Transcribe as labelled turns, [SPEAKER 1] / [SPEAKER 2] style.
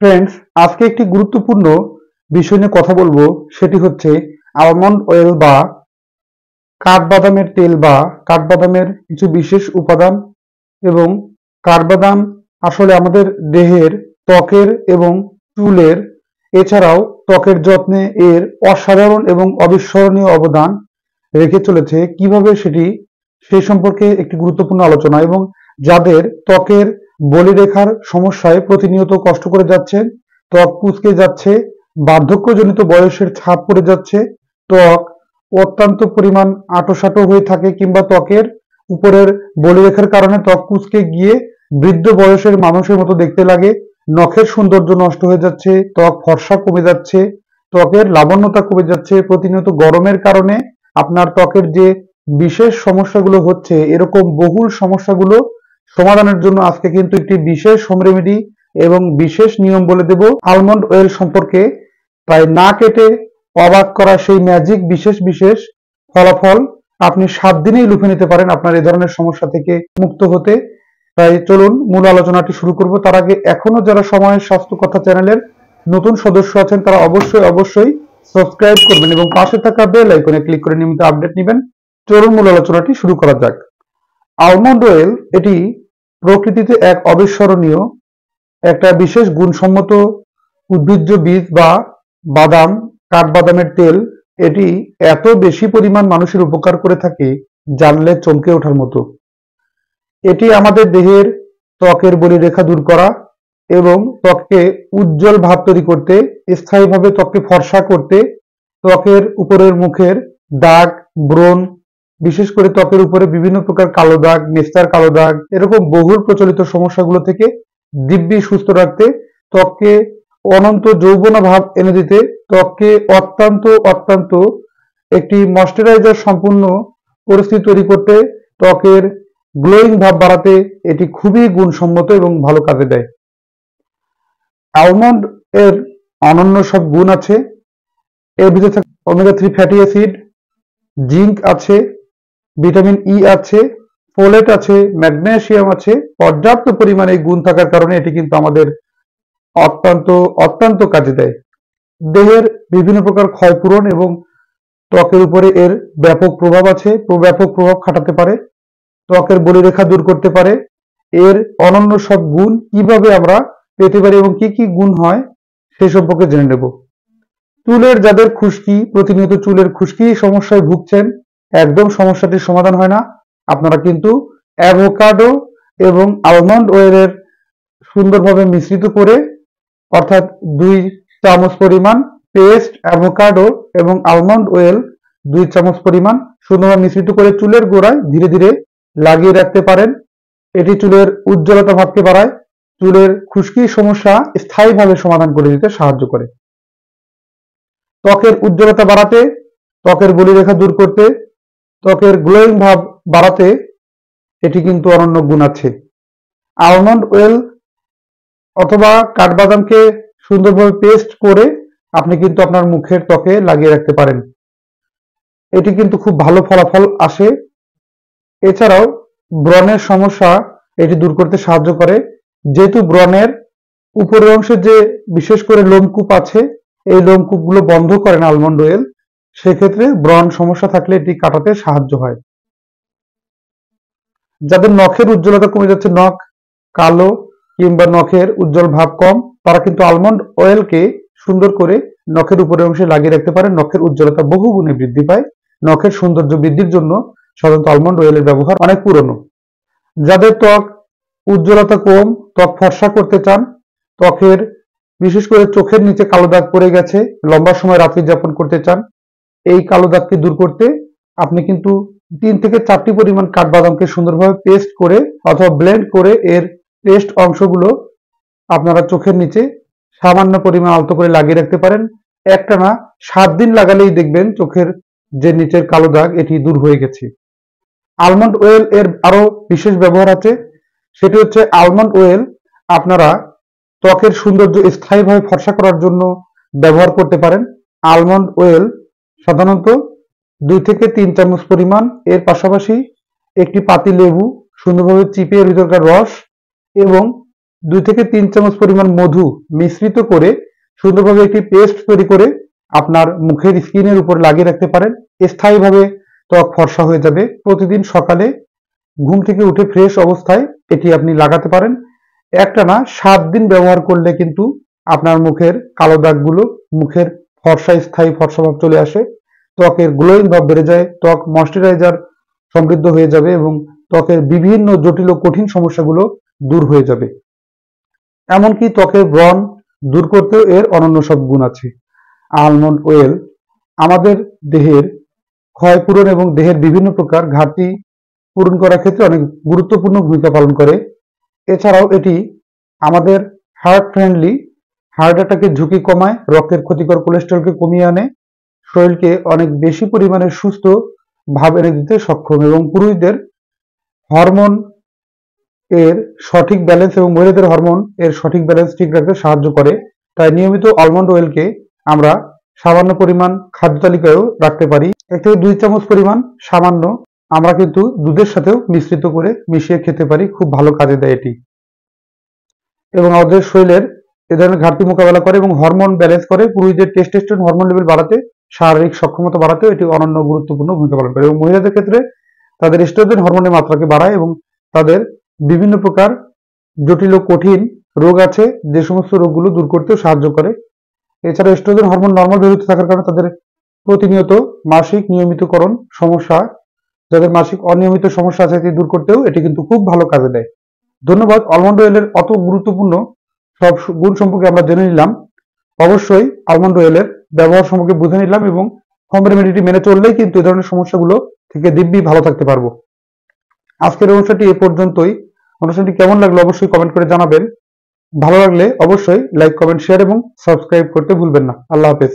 [SPEAKER 1] Friends, আজকে একটি গুরুত্বপূর্ণ বিষয় নিয়ে কথা বলবো। সেটি হচ্ছে আলমন্ড অয়েল বা কাঠবাদামের তেল বা কাঠবাদামের কিছু বিশেষ উপাদান। এবং কাঠবাদাম আসলে আমাদের দেহের ত্বকের এবং চুলের, এছাড়াও ত্বকের যত্নে এর অসাধারণ এবং অবিস্মরণীয় অবদান রেখে চলেছে। কিভাবে সেটি সেই সম্পর্কে একটি গুরুত্বপূর্ণ আলোচনা। এবং যাদের ত্বকের বলিরেখার সমস্যায় প্রতিনিয়ত কষ্ট করে যাচ্ছেন, ত্বক কুঁচকে যাচ্ছে, বার্ধক্যজনিত বয়সের ছাপ পড়ে যাচ্ছে, ত্বক অত্যন্ত পরিমাণ আঁটোসাঁটো হয়ে থাকে, কিংবা ত্বকের উপরের বলিরেখার কারণে ত্বক কুঁচকে গিয়ে বৃদ্ধ বয়সের মানুষের মতো দেখতে লাগে, নখের সৌন্দর্য নষ্ট হয়ে যাচ্ছে, ত্বক ফর্সা কমে যাচ্ছে, ত্বকের লাবণ্যতা কমে যাচ্ছে, প্রতিনিয়ত গরমের কারণে আপনার ত্বকের যে বিশেষ সমস্যাগুলো হচ্ছে, এরকম বহুল সমস্যাগুলো সমাধানের জন্য আজকে কিন্তু একটি বিশেষ হোম রেমেডি এবং বিশেষ নিয়ম বলে দেব। আলমন্ড অয়েল সম্পর্কে তাই না কেটে অবাক করা সেই ম্যাজিক বিশেষ বিশেষ ফলাফল আপনি 7 দিনেই লুফে নিতে পারেন আপনার এই ধরনের সমস্যা থেকে মুক্ত হতে। তাই চলুন মূল আলোচনাটি শুরু করব। তার আগে এখনো যারা সময়ের স্বাস্থ্য কথা চ্যানেলের নতুন সদস্য আছেন, তারা অবশ্যই সাবস্ক্রাইব করবেন এবং পাশে থাকা বেল আইকনে ক্লিক করে নিয়মিত আপডেট নেবেন। চলুন মূল আলোচনাটি শুরু করা যাক। আলমন্ড অয়েল এটি প্রকৃতিতে এক অবিস্মরণীয় একটা বিশেষ গুণসম্মত উদ্ভিজ্জ বীজ বা বাদাম, কাঠবাদামের তেল। এটি এত বেশি পরিমাণ মানুষের উপকার করে থাকে, জানলে চমকে ওঠার মতো। এটি আমাদের দেহের ত্বকের বলিরেখা দূর করা এবং ত্বককে উজ্জ্বল ভাব তৈরি করতে, স্থায়ীভাবে ত্বককে ফর্সা করতে, ত্বকের উপরের মুখের দাগ, ব্রণ, বিশেষ করে ত্বকের উপরে বিভিন্ন প্রকার কালো দাগ, মেস্তার কালো দাগ, এরকম বহুল প্রচলিত সমস্যাগুলো থেকে দিব্যি সুস্থ রাখতে, ত্বককে অনন্ত যৌবনা ভাব এনে দিতে, ত্বককে অত্যন্ত একটি ময়শ্চারাইজার সম্পূর্ণ পরিস্থিতি তৈরি করতে, ত্বকের গ্লোয়িং ভাব বাড়াতে এটি খুবই গুণসম্মত এবং ভালো কাজে দেয়। আলমন্ড এর অনন্য সব গুণ আছে। এর ভিতরে থাকে ওমেগা 3 ফ্যাটি অ্যাসিড, জিঙ্ক আছে, ভিটামিন ই আছে, ফোলেট আছে, ম্যাগনেসিয়াম আছে। পর্যাপ্ত পরিমাণে এই গুণ থাকার কারণে এটি কিন্তু আমাদের অত্যন্ত কাজে দেয়। দেহের বিভিন্ন প্রকার ক্ষয়পূরণ এবং ত্বকের উপরে এর ব্যাপক প্রভাব আছে, ব্যাপক প্রভাব খাটাতে পারে, ত্বকের বলিরেখা দূর করতে পারে। এর অনন্য সব গুণ কিভাবে আমরা পেতে পারি এবং কি কি গুণ হয় সে সম্পর্কে জেনে নেব। চুলের যাদের খুশকি, প্রতিনিয়ত চুলের খুশকি সমস্যায় ভুগছেন, একদম সমস্যাটির সমাধান হয় না, আপনারা কিন্তু অ্যাভোকাডো এবং আলমন্ড অয়েলের সুন্দরভাবে মিশ্রিত করে, অর্থাৎ 2 চামচ পরিমাণ পেস্ট অ্যাভোকাডো এবং আলমন্ড অয়েল 2 চামচ পরিমাণ সুন্দরভাবে মিশ্রিত করে চুলের গোড়ায় ধীরে ধীরে লাগিয়ে রাখতে পারেন। এটি চুলের উজ্জ্বলতা ভাবকে বাড়ায়, চুলের খুশকির সমস্যা স্থায়ীভাবে সমাধান করে দিতে সাহায্য করে, ত্বকের উজ্জ্বলতা বাড়াতে, ত্বকের বলিরেখা দূর করতে, ত্বকের গ্লোয়িং ভাব বাড়াতে এটি কিন্তু অনন্য গুণ আছে। আলমন্ড অয়েল অথবা কাঠবাদামকে সুন্দরভাবে পেস্ট করে আপনি কিন্তু আপনার মুখের ত্বকে লাগিয়ে রাখতে পারেন। এটি কিন্তু খুব ভালো ফলাফল আসে। এছাড়াও ব্রণের সমস্যা এটি দূর করতে সাহায্য করে। যেহেতু ব্রণের উপরের অংশে যে বিশেষ করে লোমকূপ আছে, এই লোমকূপগুলো বন্ধ করেন আলমন্ড অয়েল, সেক্ষেত্রে ব্রণ সমস্যা থাকলে এটি কাটাতে সাহায্য হয়। যাদের নখের উজ্জ্বলতা কমে যাচ্ছে, নখ কালো কিংবা নখের উজ্জ্বল ভাব কম, তারা কিন্তু আলমন্ড অয়েলকে সুন্দর করে নখের উপরের অংশে লাগিয়ে রাখতে পারেন। নখের উজ্জ্বলতা বহু গুণে বৃদ্ধি পায়। নখের সৌন্দর্য বৃদ্ধির জন্য সাধারণত আলমন্ড অয়েলের ব্যবহার অনেক পুরনো। যাদের ত্বক উজ্জ্বলতা কম, ত্বক ফর্সা করতে চান, ত্বকের বিশেষ করে চোখের নিচে কালো দাগ পড়ে গেছে, লম্বা সময় রাত্রি যাপন করতে চান, এই কালো দাগকে দূর করতে আপনি কিন্তু 3 থেকে 4টি পরিমাণ কাঠবাদামকে সুন্দরভাবে পেস্ট করে অথবা ব্লেন্ড করে এর পেস্ট অংশগুলো আপনারা চোখের নিচে সামান্য পরিমাণ আলতো করে লাগিয়ে রাখতে পারেন। একটানা 7 দিন লাগালেই দেখবেন চোখের যে নিচের কালো দাগ এটি দূর হয়ে গেছে। আলমন্ড অয়েল এর আরো বিশেষ ব্যবহার আছে। সেটি হচ্ছে আলমন্ড অয়েল আপনারা ত্বকের সৌন্দর্য স্থায়ীভাবে ফর্সা করার জন্য ব্যবহার করতে পারেন। আলমন্ড অয়েল সাধারণত 2 থেকে 3 চামচ পরিমাণ, এর পাশাপাশি একটি পাতি লেবু সুন্দরভাবে চিপে এর ভিতরকার রস এবং 2 থেকে 3 চামচ পরিমাণ মধু মিশ্রিত করে সুন্দরভাবে একটি পেস্ট তৈরি করে আপনার মুখের স্কিনের উপর লাগিয়ে রাখতে পারেন। স্থায়ীভাবে ত্বক ফর্সা হয়ে যাবে। প্রতিদিন সকালে ঘুম থেকে উঠে ফ্রেশ অবস্থায় এটি আপনি লাগাতে পারেন। একটানা 7 দিন ব্যবহার করলে কিন্তু আপনার মুখের কালো দাগগুলো, মুখের ফর্সা, স্থায়ী ফর্সা ভাব চলে আসে, ত্বকের গ্লোয়িং ভাব বেড়ে যায়, ত্বক ময়শ্চারাইজার সমৃদ্ধ হয়ে যাবে এবং ত্বকের বিভিন্ন জটিল ও কঠিন সমস্যাগুলো দূর হয়ে যাবে। এমনকি ত্বকের ব্রণ দূর করতেও এর অনন্য সব গুণ আছে। আলমন্ড অয়েল আমাদের দেহের ক্ষয়পূরণ এবং দেহের বিভিন্ন প্রকার ঘাটতি পূরণ করার ক্ষেত্রে অনেক গুরুত্বপূর্ণ ভূমিকা পালন করে। এছাড়াও এটি আমাদের হার্ট ফ্রেন্ডলি, হার্ট অ্যাটাকের ঝুঁকি কমায়, রক্তের ক্ষতিকর কোলেস্টেরলকে কমিয়ে আনে, শরীরকে অনেক বেশি পরিমাণে সুস্থ ভাব এনে দিতে সক্ষম এবং পুরুষদের হরমোন এর সঠিক ব্যালেন্স এবং মহিলাদের হরমোন এর সঠিক ব্যালেন্স ঠিক রাখতে সাহায্য করে। তাই নিয়মিত আলমন্ড অয়েলকে আমরা সামান্য পরিমাণ খাদ্য তালিকায়ও রাখতে পারি। 1 থেকে 2 চামচ পরিমাণ সামান্য আমরা কিন্তু দুধের সাথেও মিশ্রিত করে মিশিয়ে খেতে পারি। খুব ভালো কাজে দেয় এটি এবং আমাদের শরীরের এ ধরনের ঘাটতি মোকাবেলা করে এবং হরমোন ব্যালেন্স করে। পুরুষদের টেস্টোস্টেরন হরমোন লেভেল বাড়াতে, শারীরিক সক্ষমতা বাড়াতেও এটি অনন্য গুরুত্বপূর্ণ ভূমিকা পালন করে এবং মহিলাদের ক্ষেত্রে তাদের এস্ট্রোজেন হরমোনের মাত্রাকে বাড়ায় এবং তাদের বিভিন্ন প্রকার জটিল ও কঠিন রোগ আছে যে সমস্ত রোগগুলো দূর করতেও সাহায্য করে। এছাড়া এস্ট্রোজেন হরমোন নর্মাল ভ্যালুতে থাকার কারণে তাদের প্রতিনিয়ত মাসিক নিয়মিতকরণ সমস্যা, যাদের মাসিক অনিয়মিত সমস্যা আছে এটি দূর করতেও এটি কিন্তু খুব ভালো কাজে দেয়। ধন্যবাদ। আলমন্ড অয়েলের অত গুরুত্বপূর্ণ সব গুণ সম্পর্কে আমরা জেনে নিলাম। অবশ্যই আলমন্ড অয়েলের ব্যবহার সম্পর্কে বুঝে নিলাম এবং হোম রেমেডিটি মেনে চললেই কিন্তু এই ধরনের সমস্যাগুলো থেকে দিব্যি ভালো থাকতে পারবো। আজকের অনুষ্ঠানটি এ পর্যন্তই। অনুষ্ঠানটি কেমন লাগলো অবশ্যই কমেন্ট করে জানাবেন। ভালো লাগলে অবশ্যই লাইক, কমেন্ট, শেয়ার এবং সাবস্ক্রাইব করতে ভুলবেন না। আল্লাহ হাফেজ।